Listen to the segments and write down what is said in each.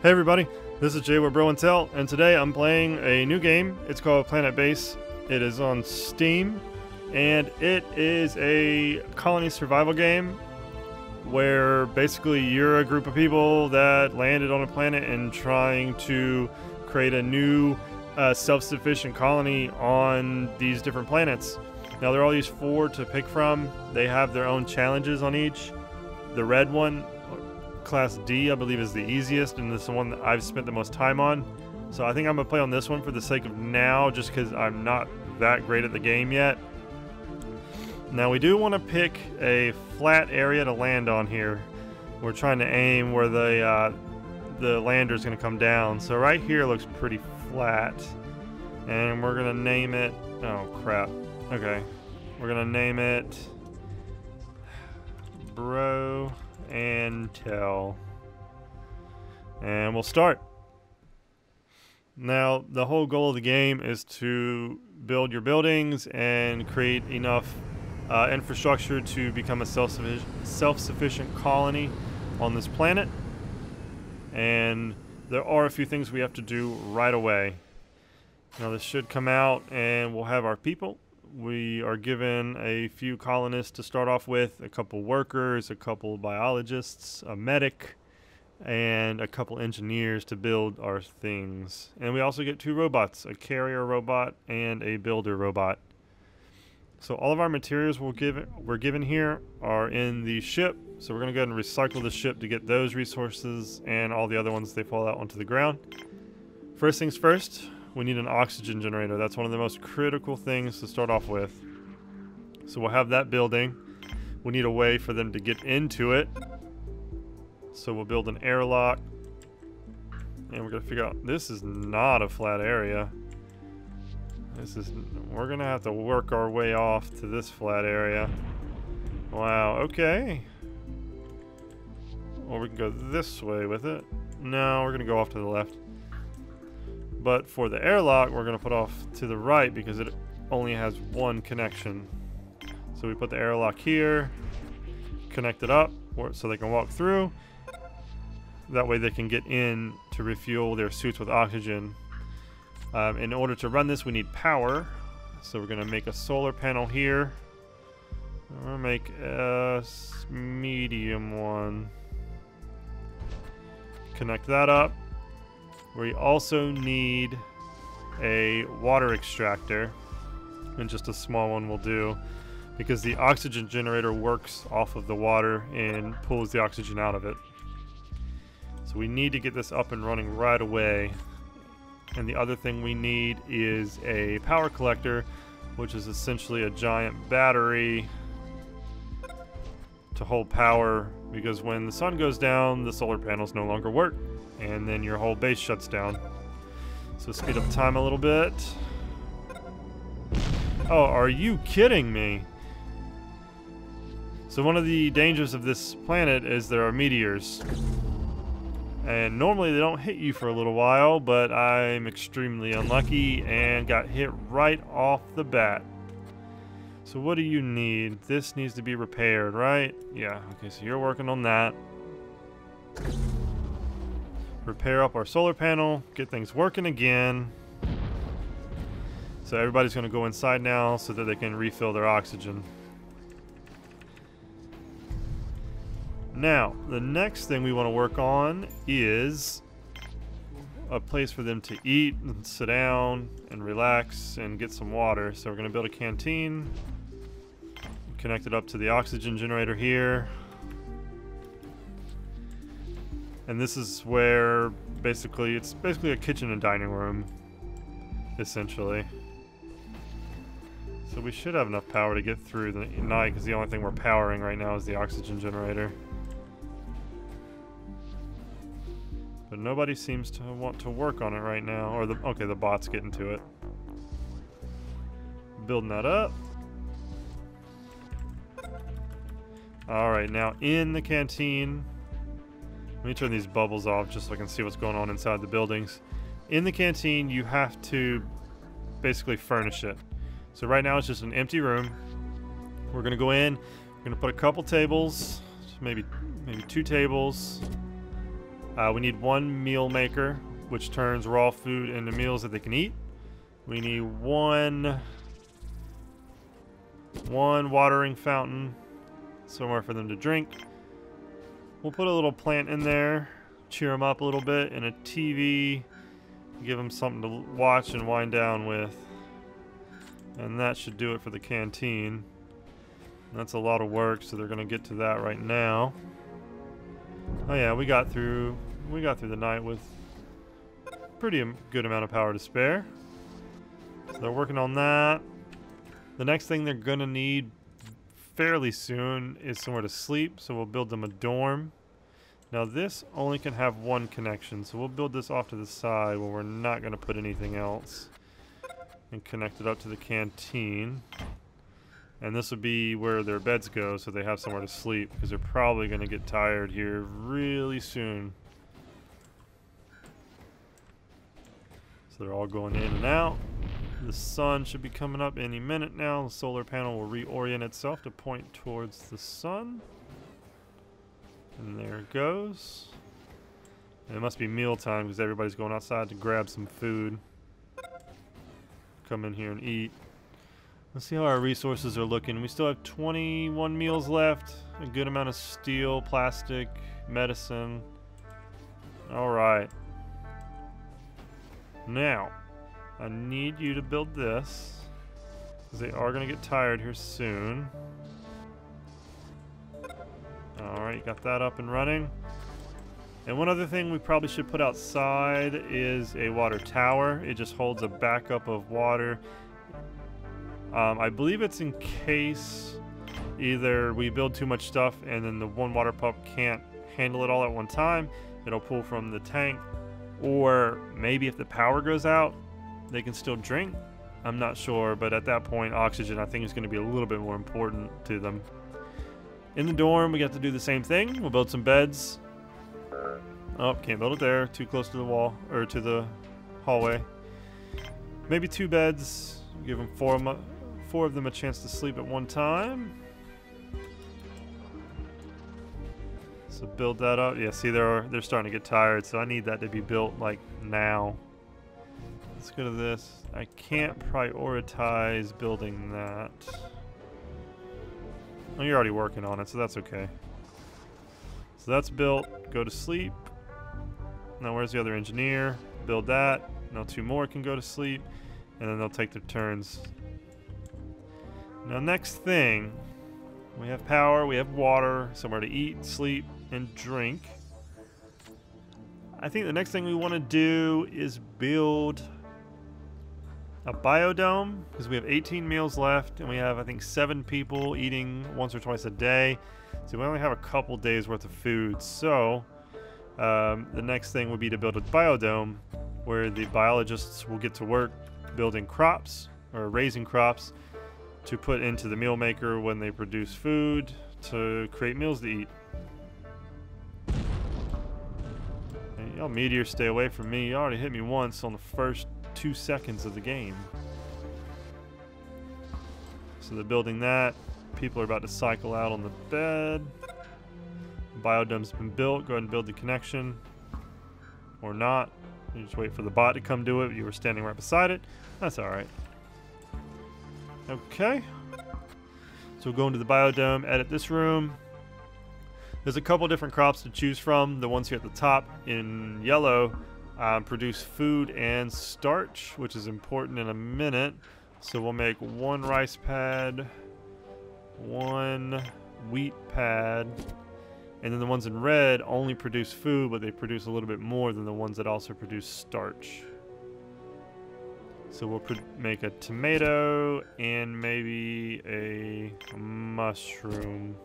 Hey everybody, this is Jay with Bro&Tell, and today I'm playing a new game. It's called Planetbase. It is on Steam, and it is a colony survival game where basically you're a group of people that landed on a planet and trying to create a new self-sufficient colony on these different planets. Now there are all these 4 to pick from. They have their own challenges on each. The red one, Class D, I believe, is the easiest, and this is the one that I've spent the most time on. So I think I'm going to play on this one for the sake of now, just because I'm not that great at the game yet. Now we do want to pick a flat area to land on here. We're trying to aim where the lander is going to come down. So right here looks pretty flat. And we're going to name it... Oh, crap. Okay. We're going to name it... Bro&Tell. And we'll start. Now, the whole goal of the game is to build your buildings and create enough infrastructure to become a self-sufficient colony on this planet. And there are a few things we have to do right away. Now, this should come out and we'll have our people. We are given a few colonists to start off with, a couple workers, a couple biologists, a medic, and a couple engineers to build our things. And we also get 2 robots, a carrier robot and a builder robot. So all of our materials we're given here are in the ship. So we're going to go ahead and recycle the ship to get those resources, and all the other ones, they fall out onto the ground. First things first, we need an oxygen generator. That's one of the most critical things to start off with. So we'll have that building. We need a way for them to get into it. So we'll build an airlock. And we're going to figure out, this is not a flat area. We're going to have to work our way off to this flat area. Wow, okay. Or we can go this way with it. No, we're going to go off to the left. But for the airlock, we're going to put off to the right because it only has one connection. So we put the airlock here, connect it up so they can walk through. That way they can get in to refuel their suits with oxygen. In order to run this, we need power. So we're going to make a solar panel here. We're going to make a medium one. Connect that up. We also need a water extractor, and just a small one will do, because the oxygen generator works off of the water and pulls the oxygen out of it. So we need to get this up and running right away. And the other thing we need is a power collector, which is essentially a giant battery to hold power, because when the sun goes down, the solar panels no longer work, and then your whole base shuts down. So speed up time a little bit. Oh, are you kidding me? So one of the dangers of this planet is there are meteors. And normally they don't hit you for a little while, but I'm extremely unlucky and got hit right off the bat. So what do you need? This needs to be repaired, right? Yeah, okay, so you're working on that. Repair up our solar panel, get things working again. So everybody's going to go inside now so that they can refill their oxygen. Now, the next thing we want to work on is a place for them to eat and sit down and relax and get some water. So we're going to build a canteen, connect it up to the oxygen generator here. And this is where it's basically a kitchen and dining room, essentially. So we should have enough power to get through the night, because the only thing we're powering right now is the oxygen generator. But nobody seems to want to work on it right now. Or okay, the bot's getting to it. Building that up. Alright, now in the canteen. Let me turn these bubbles off just so I can see what's going on inside the buildings. In the canteen, you have to basically furnish it. So right now it's just an empty room. We're going to go in. We're going to put a couple tables, maybe 2 tables. We need one meal maker, which turns raw food into meals that they can eat. We need one watering fountain, somewhere for them to drink. We'll put a little plant in there, cheer them up a little bit, and a TV, give them something to watch and wind down with. And that should do it for the canteen. That's a lot of work, so they're gonna get to that right now. Oh yeah, we got through the night with pretty good amount of power to spare. So they're working on that. The next thing they're gonna need fairly soon is somewhere to sleep, so we'll build them a dorm. Now this only can have one connection, so we'll build this off to the side where we're not gonna put anything else, and connect it up to the canteen. And this would be where their beds go, so they have somewhere to sleep, because they're probably going to get tired here really soon. So they're all going in and out. The sun should be coming up any minute now. The solar panel will reorient itself to point towards the sun. And there it goes. And it must be mealtime, because everybody's going outside to grab some food. Come in here and eat. Let's see how our resources are looking. We still have 21 meals left, a good amount of steel, plastic, medicine. Alright. Now, I need you to build this, because they are going to get tired here soon. Alright, got that up and running. And one other thing we probably should put outside is a water tower. It just holds a backup of water. I believe it's in case either we build too much stuff and then the one water pump can't handle it all at one time. It'll pull from the tank. Or maybe if the power goes out, they can still drink. I'm not sure, but at that point, oxygen I think is going to be a little bit more important to them. In the dorm, we got to do the same thing. We'll build some beds. Oh, can't build it there. Too close to the wall, or to the hallway. Maybe 2 beds. Give them 4 of them a chance to sleep at one time. So build that up. Yeah, see, they're starting to get tired, so I need that to be built like now. Let's go to this. I can't prioritize building that. Oh, you're already working on it, so that's okay. So that's built. Go to sleep. Now where's the other engineer? Build that. Now 2 more can go to sleep, and then they'll take their turns. Now next thing, we have power, we have water, somewhere to eat, sleep, and drink. I think the next thing we want to do is build a biodome, because we have 18 meals left, and we have, I think, 7 people eating once or twice a day. So we only have a couple days worth of food. So the next thing would be to build a biodome where the biologists will get to work building crops, or raising crops, to put into the meal maker when they produce food to create meals to eat. Hey, y'all meteors, stay away from me. You already hit me once on the first 2 seconds of the game. So they're building that. People are about to cycle out on the bed. Biodome's been built. Go ahead and build the connection. Or not. You just wait for the bot to come do it. You were standing right beside it. That's alright. Okay. So we'll go into the biodome, edit this room. There's a couple different crops to choose from. The ones here at the top in yellow produce food and starch, which is important in a minute. So we'll make 1 rice pad, 1 wheat pad, and then the ones in red only produce food, but they produce a little bit more than the ones that also produce starch. So we'll make a tomato and maybe a mushroom.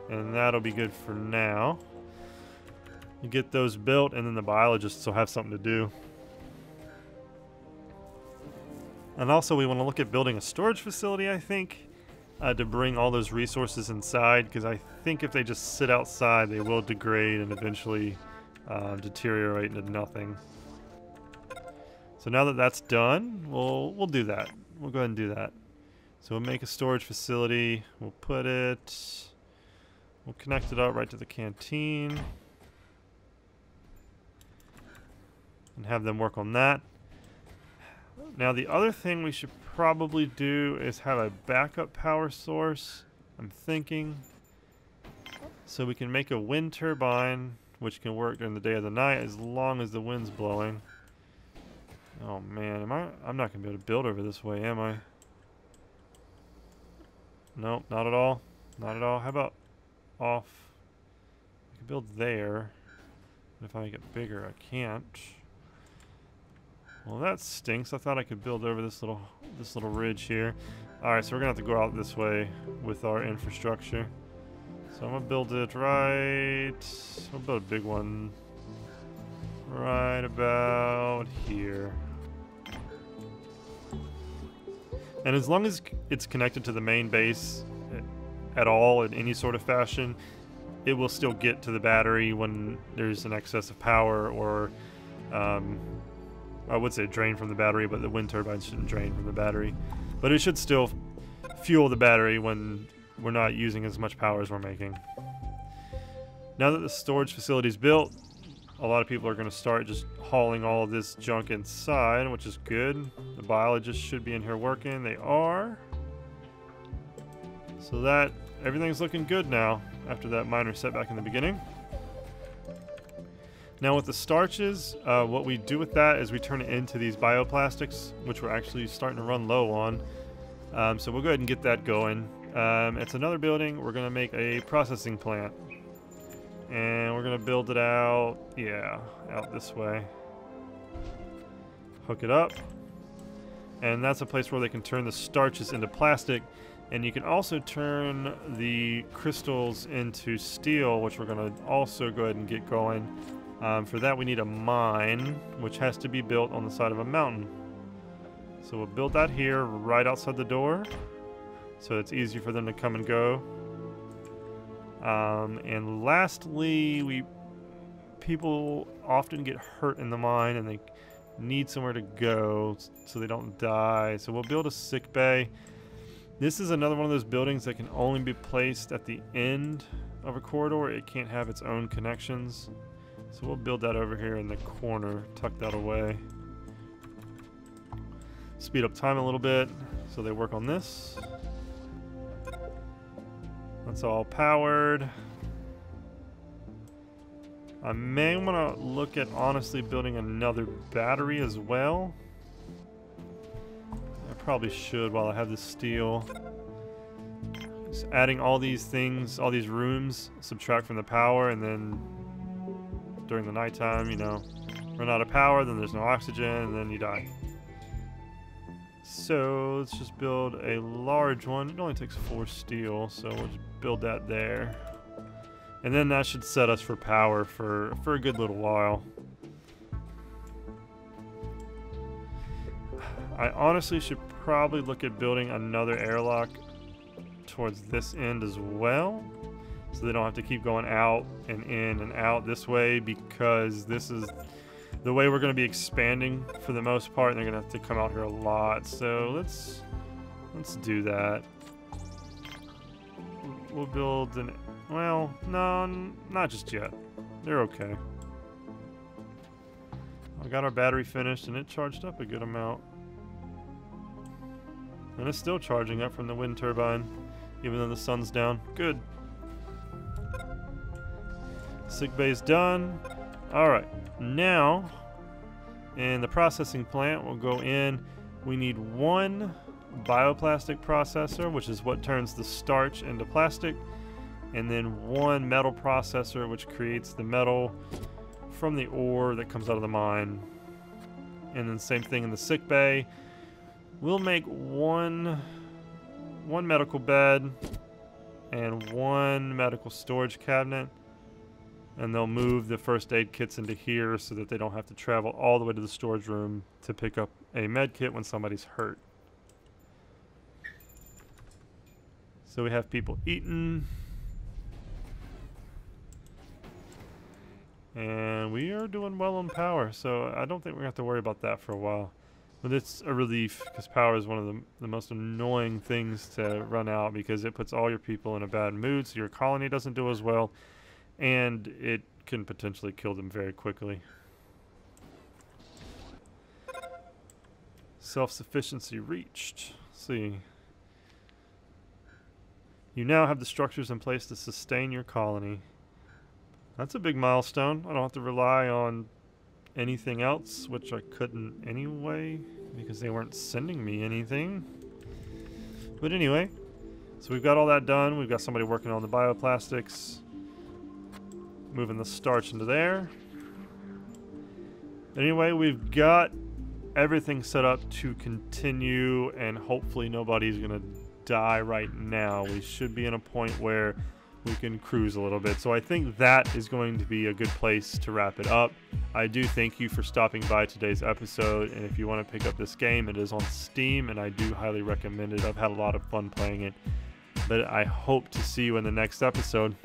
And that'll be good for now. You get those built, and then the biologists will have something to do. And also we want to look at building a storage facility, I think, to bring all those resources inside, because I think if they just sit outside, they will degrade and eventually deteriorate into nothing. So now that that's done, we'll do that. We'll go ahead and do that. So we'll make a storage facility. We'll connect it up right to the canteen. and have them work on that. Now the other thing we should probably do is have a backup power source, I'm thinking. So we can make a wind turbine, which can work during the day or the night as long as the wind's blowing. Oh man, I'm not going to be able to build over this way, am I? Nope, not at all. Not at all. How about off? I can build there. But if I make it bigger, I can't. Well, that stinks. I thought I could build over this little ridge here. Alright, so we're going to have to go out this way with our infrastructure. So I'm going to build it right... I'll build a big one right about here. And as long as it's connected to the main base at all in any sort of fashion, it will still get to the battery when there's an excess of power, or I would say drain from the battery, but the wind turbine shouldn't drain from the battery. But it should still fuel the battery when we're not using as much power as we're making. Now that the storage facility is built, a lot of people are going to start just hauling all of this junk inside, which is good. The biologists should be in here working. They are. So that everything's looking good now after that minor setback in the beginning. Now with the starches, what we do with that is we turn it into these bioplastics, which we're actually starting to run low on. So we'll go ahead and get that going. It's another building. We're going to make a processing plant. And we're going to build it out, yeah, out this way. Hook it up. And that's a place where they can turn the starches into plastic. And you can also turn the crystals into steel, which we're going to also go ahead and get going. For that we need a mine, which has to be built on the side of a mountain. So we'll build that here right outside the door, so it's easy for them to come and go. And lastly, people often get hurt in the mine and they need somewhere to go so they don't die. So we'll build a sick bay. This is another one of those buildings that can only be placed at the end of a corridor. It can't have its own connections. So we'll build that over here in the corner, tuck that away. Speed up time a little bit so they work on this. That's all powered. I may want to look at honestly building another battery as well. I probably should while I have this steel. Just adding all these things, all these rooms, subtract from the power, and then during the nighttime, you know, run out of power, then there's no oxygen, and then you die. So let's just build a large one. It only takes 4 steel, so we'll just build that there. And then that should set us for power for a good little while. I honestly should probably look at building another airlock towards this end as well, so they don't have to keep going out and in and out this way, because this is the way we're going to be expanding for the most part, and they're going to have to come out here a lot. So let's do that. We'll build an... Well, no, not just yet. They're okay. I got our battery finished, and it charged up a good amount. And it's still charging up from the wind turbine, even though the sun's down. Good. Sick bay's done. Alright, now in the processing plant we'll go in. We need 1 bioplastic processor, which is what turns the starch into plastic, and then 1 metal processor, which creates the metal from the ore that comes out of the mine. And then same thing in the sick bay. We'll make one medical bed and 1 medical storage cabinet. And they'll move the first aid kits into here so that they don't have to travel all the way to the storage room to pick up a med kit when somebody's hurt. So we have people eating. And we are doing well on power, so I don't think we're going to have to worry about that for a while. But it's a relief, because power is one of the most annoying things to run out, because it puts all your people in a bad mood, so your colony doesn't do as well. And it can potentially kill them very quickly. Self-sufficiency reached. Let's see. You now have the structures in place to sustain your colony. That's a big milestone. I don't have to rely on anything else, which I couldn't anyway, because they weren't sending me anything. But anyway, so we've got all that done. We've got somebody working on the bioplastics, moving the starch into there. Anyway, we've got everything set up to continue, and hopefully nobody's gonna die right now. We should be in a point where we can cruise a little bit. So I think that is going to be a good place to wrap it up. I do thank you for stopping by today's episode, and if you want to pick up this game, it is on Steam, and I do highly recommend it. I've had a lot of fun playing it, but I hope to see you in the next episode.